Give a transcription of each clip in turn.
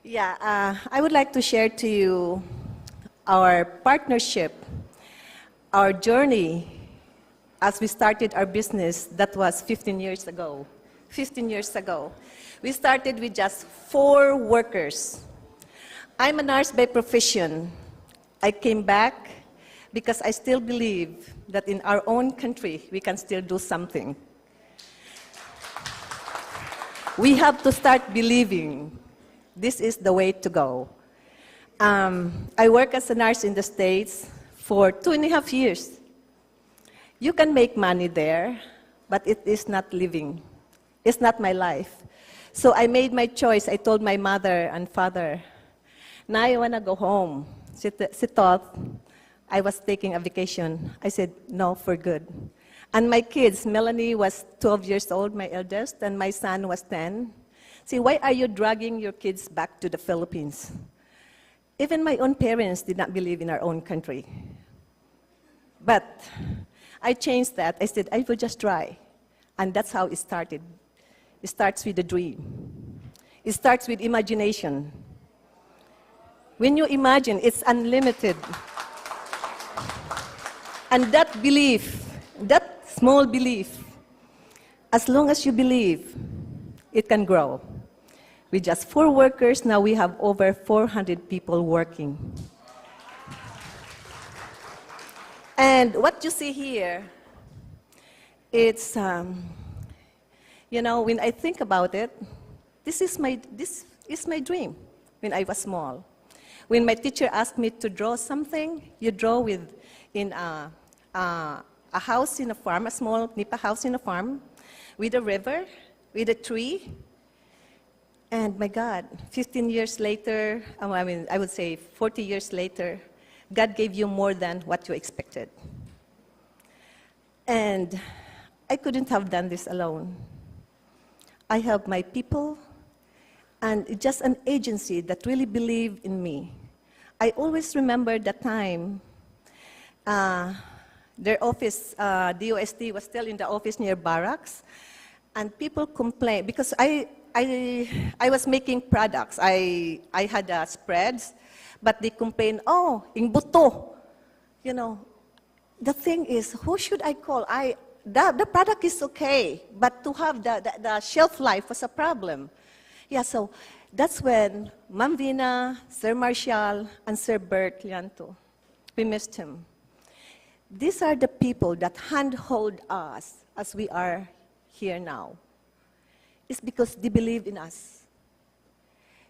Yeah, I would like to share to you our partnership, our journey as we started our business. That was 15 years ago. 15 years ago. We started with just 4 workers. I'm a nurse by profession. I came back because I still believe that in our own country, we can still do something. We have to start believing this is the way to go. I work as a nurse in the States for 2.5 years. You can make money there, but it is not living. It's not my life. So I made my choice. I told my mother and father, now I want to go home. She thought I was taking a vacation. I said, no, for good. And my kids, Melanie was 12 years old, my eldest, and my son was 10. See, why are you dragging your kids back to the Philippines? Even my own parents did not believe in our own country. But I changed that. I said, I will just try. And that's how it started. It starts with a dream. It starts with imagination. When you imagine, it's unlimited. And that belief, that small belief, as long as you believe, it can grow. With just 4 workers, now we have over 400 people working. And what you see here, it's, you know, when I think about it, this is my dream when I was small. When my teacher asked me to draw something, you draw in a house in a farm, a small nipa house in a farm, with a river, with a tree. And my God, 15 years later, I would say 40 years later, God gave you more than what you expected. And I couldn't have done this alone. I have my people and just an agency that really believed in me. I always remember the time their office, DOST, was still in the office near barracks, and people complained because I was making products. I had spreads, but they complained, oh, ing buto. You know, the thing is, who should I call? The product is okay, but to have the shelf life was a problem. Yeah, so that's when Ma'am Vina, Sir Marshall, and Sir Bert Lianto, we missed him. These are the people that handhold us as we are here now. It's because they believe in us.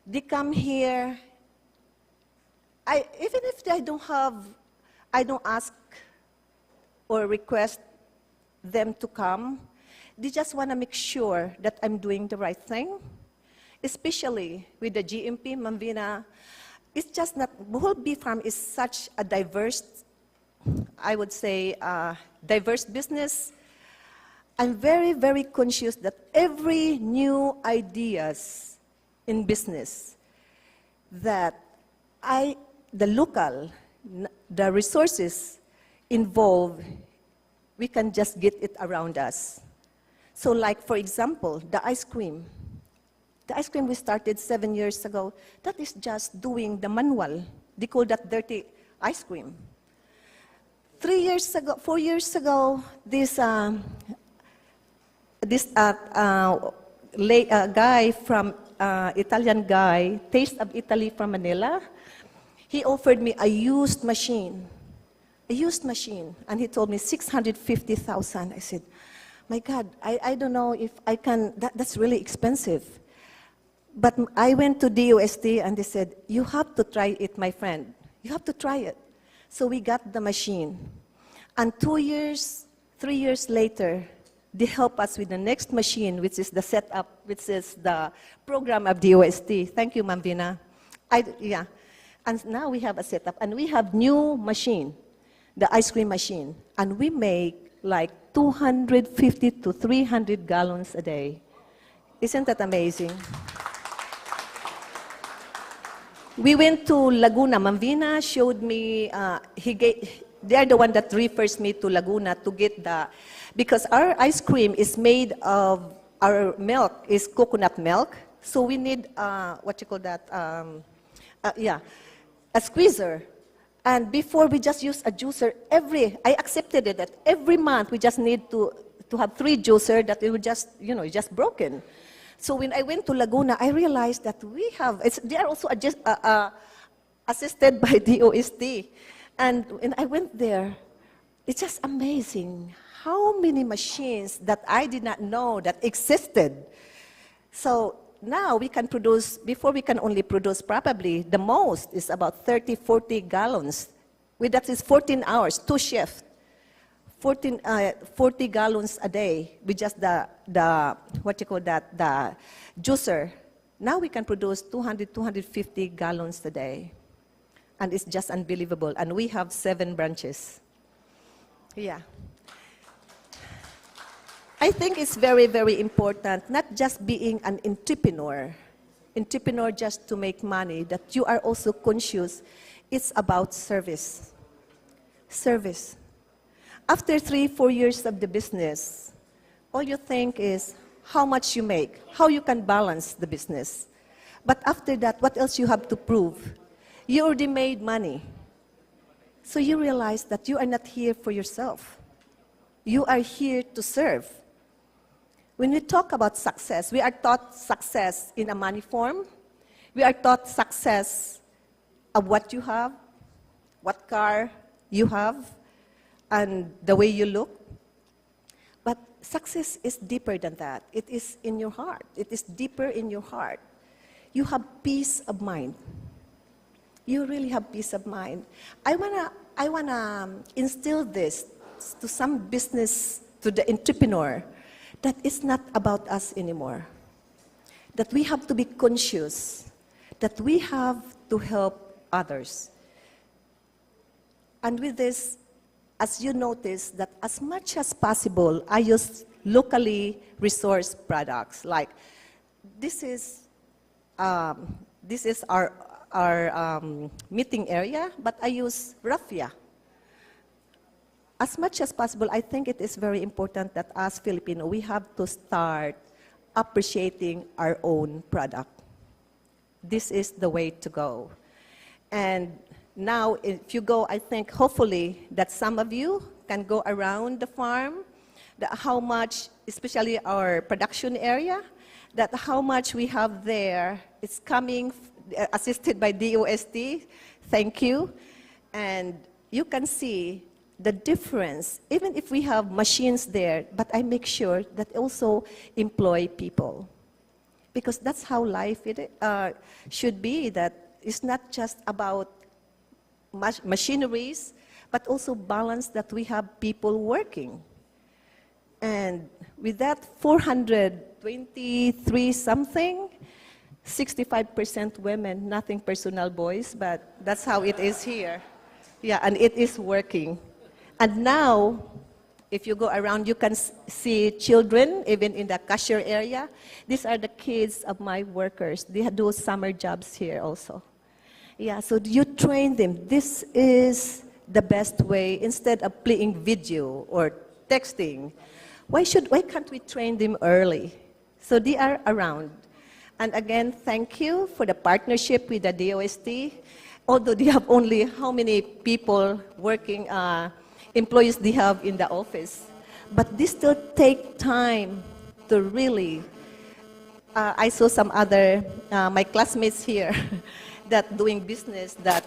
They come here, even if I don't ask or request them to come, they just want to make sure that I'm doing the right thing, especially with the GMP, Ma'am Vina. It's just not, Bohol Bee Farm is such a diverse, I would say, diverse business. I'm very, very conscious that every new ideas in business that the local, the resources involved, we can just get it around us. So like, for example, the ice cream. The ice cream we started 7 years ago, that is just doing the manual. They call that dirty ice cream. 4 years ago, this guy from, Italian guy, Taste of Italy from Manila, he offered me a used machine, and he told me 650,000. I said, my God, I don't know if I can, that's really expensive. But I went to DOST and they said, you have to try it, my friend. You have to try it. So we got the machine. And 2 years, 3 years later, they help us with the next machine, which is the setup, which is the program of DOST. Thank you, Ma'am Vina. Yeah. And now we have a setup, and we have new machine, the ice cream machine, and we make like 250 to 300 gallons a day. Isn't that amazing? We went to Laguna. Ma'am Vina showed me, they're the one that refers me to Laguna to get because our ice cream is made of, our milk is coconut milk, So we need, what you call that, yeah, a squeezer. And before we just use a juicer I accepted it that every month we just need to have 3 juicer that it would just, just broken. So when I went to Laguna, I realized that they are also assisted by DOST. And when I went there, it's just amazing how many machines that I did not know that existed. So now we can produce, before we can only produce probably the most is about 30, 40 gallons. That is 14 hours, 2 shifts. 40 gallons a day with just the juicer. Now we can produce 200, 250 gallons a day. And it's just unbelievable. And we have 7 branches. Yeah. I think it's very, very important, not just being an entrepreneur just to make money, that you are also conscious. It's about service. Service. After 3, 4 years of the business, all you think is how much you make, how you can balance the business. But after that, what else you have to prove? You already made money. So you realize that you are not here for yourself. You are here to serve. When we talk about success, we are taught success in a money form. We are taught success of what you have, what car you have, and the way you look. But success is deeper than that. It is in your heart. It is deeper in your heart. You have peace of mind. You really have peace of mind. I wanna instill this to some business, to the entrepreneur, that it's not about us anymore. That we have to be conscious, that we have to help others. And with this, as you notice, that as much as possible, I use locally resourced products. Like, this is our meeting area, but I use raffia. As much as possible, I think it is very important that as Filipino, we have to start appreciating our own product. This is the way to go. And now, if you go, I think hopefully that some of you can go around the farm, how much, especially our production area, that how much we have there. It's coming, assisted by DOST. Thank you. And you can see the difference, even if we have machines there, but I make sure that also employ people. Because that's how life should be, that it's not just about machineries, but also balance that we have people working. And with that 423 something, 65% women, nothing personal boys, but that's how it is here. Yeah, and it is working. And now, if you go around, you can see children, even in the cashier area. These are the kids of my workers. They do summer jobs here also. Yeah, so you train them. This is the best way, instead of playing video or texting. Why can't we train them early? So they are around. And again, thank you for the partnership with the DOST. Although they have only how many people working, employees they have in the office. But they still take time to really, I saw some other, my classmates here, that doing business, that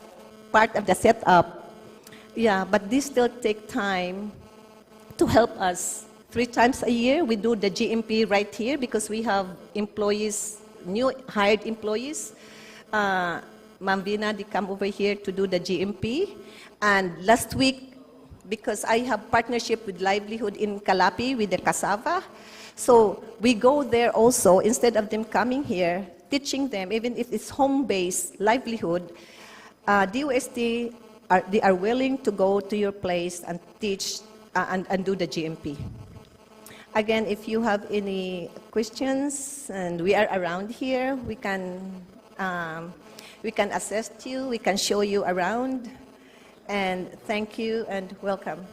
part of the setup. Yeah, but they still take time to help us. 3 times a year, we do the GMP right here because we have employees, new hired employees. Ma'am Vina, they come over here to do the GMP. And last week, because I have partnership with Livelihood in Calapi with the cassava, so we go there also, instead of them coming here, teaching them, even if it's home-based livelihood, DOST, they are willing to go to your place and teach and do the GMP. Again, if you have any questions, and we are around here, we can assist you, we can show you around, and thank you and welcome.